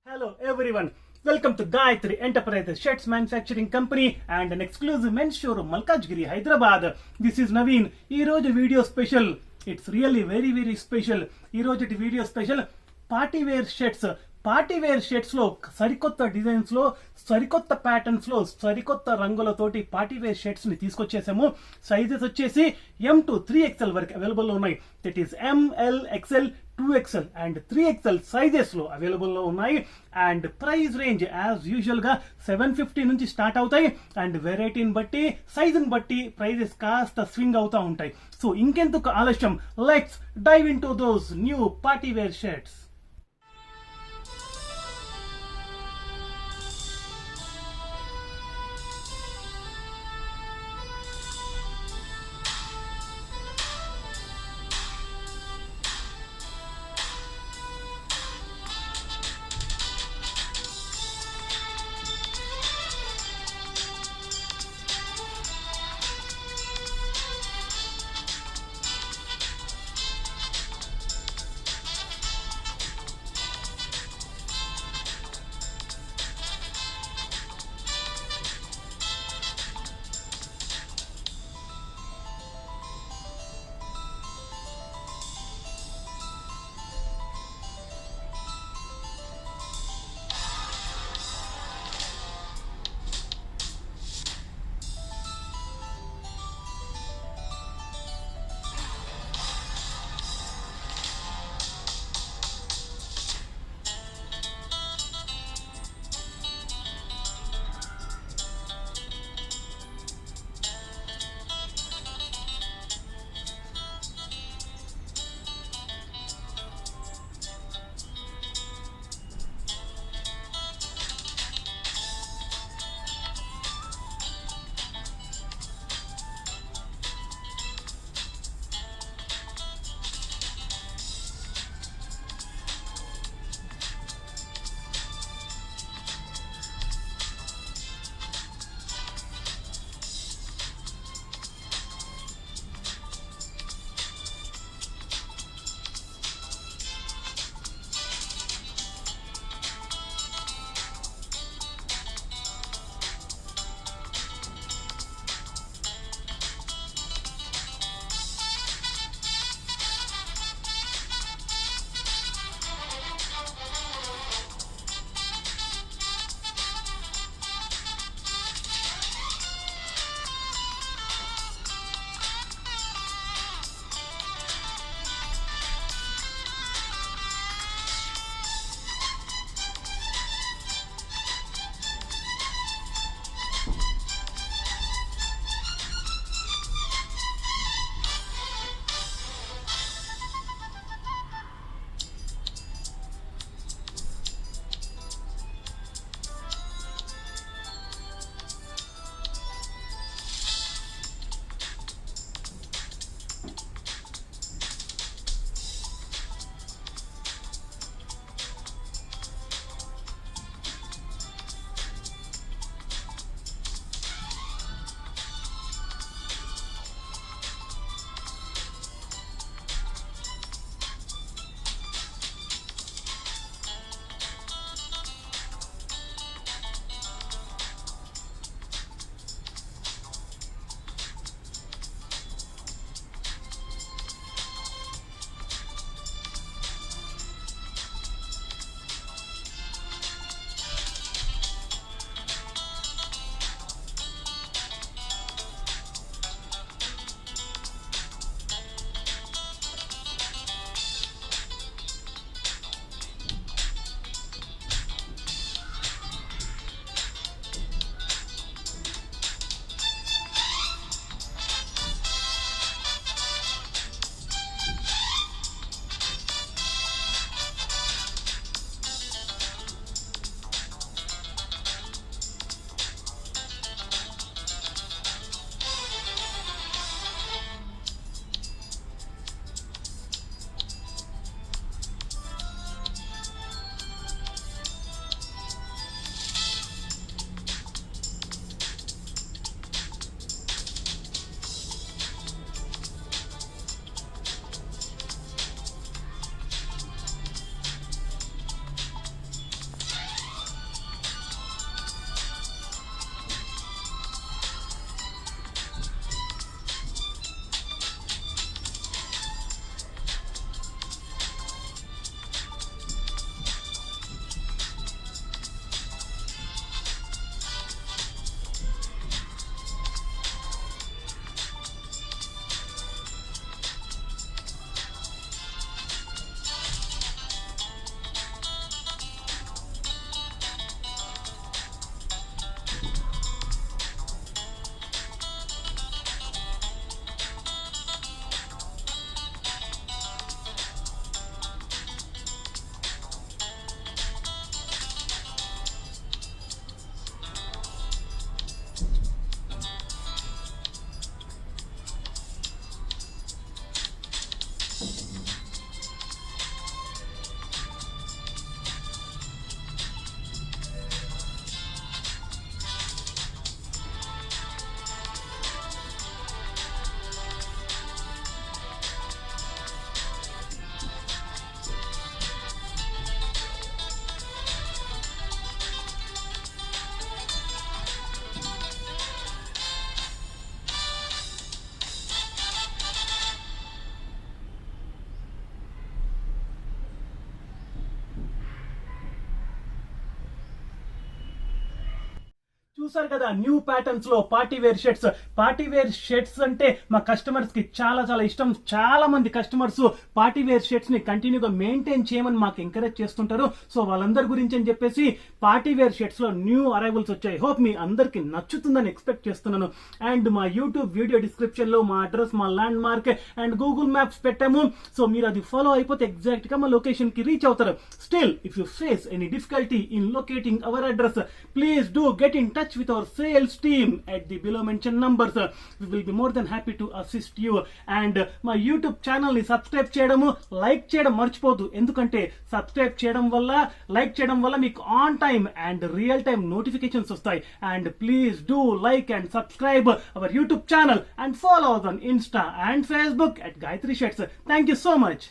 Hello everyone, welcome to Gayatri Enterprises Shirts Manufacturing Company and an exclusive men's showroom Malkajgiri, Hyderabad. This is Naveen. Ee roju video special. It's really very special. Ee roju video special party wear shirts. Party wear shirts లో సరికొత్త designs లో సరికొత్త patterns లో సరికొత్త రంగులతోటి party wear shirts ని తీసుకొచ్చేసాము. Sizes వచ్చేసి M to 3XL వరకు available లో ఉన్నాయి. That is ML, XL, 2XL and 3XL sizes లో అవైలబుల్ లో ఉన్నాయి. And price range as usual గా 750 నుంచి స్టార్ట్ అవుతాయి. అండ్ వెరైటీని బట్టి సైజుని బట్టి ప్రైజెస్ కాస్త స్వింగ్ అవుతా ఉంటాయి. సో ఇంకెందుకు ఆలస్యం, let's dive into those new party wear shirts. చూసారు కదా న్యూ ప్యాటర్న్స్ లో పార్టీ వేర్ షర్ట్స్ అంటే మా కస్టమర్స్ కి చాలా చాలా ఇష్టం. చాలా మంది కస్టమర్స్ పార్టీ వేర్ షర్ట్స్ ని కంటిన్యూగా మెయింటైన్ చేయమని మాకు ఎంకరేజ్ చేస్తుంటారు. సో వాళ్ళందరి గురించి అని చెప్పేసి పార్టీ వేర్ షర్ట్స్ లో న్యూ అరైవల్స్ వచ్చాయి. హోప్ మీ అందరికి నచ్చుతుందని ఎక్స్పెక్ట్ చేస్తున్నాను. అండ్ మా యూట్యూబ్ వీడియో డిస్క్రిప్షన్ లో మా అడ్రస్, మా land mark and Google maps పెట్టాము. సో మీరు అది ఫాలో అయిపోతే ఎగ్జాక్ట్ గా మా లొకేషన్ కి రీచ్ అవుతారు. Still if you face any difficulty in locating our address, please do get in touch with our sales team at the below mentioned numbers. We will be more than happy to assist you. And my YouTube channel ni subscribe cheyadamu, like cheyadam marchipodu. Endukante subscribe cheyadam valla, like cheyadam valla meeku on time and real time notifications vastayi. And please do like and subscribe our YouTube channel and follow us on Insta and Facebook at Gayatri Shirts. Thank you so much.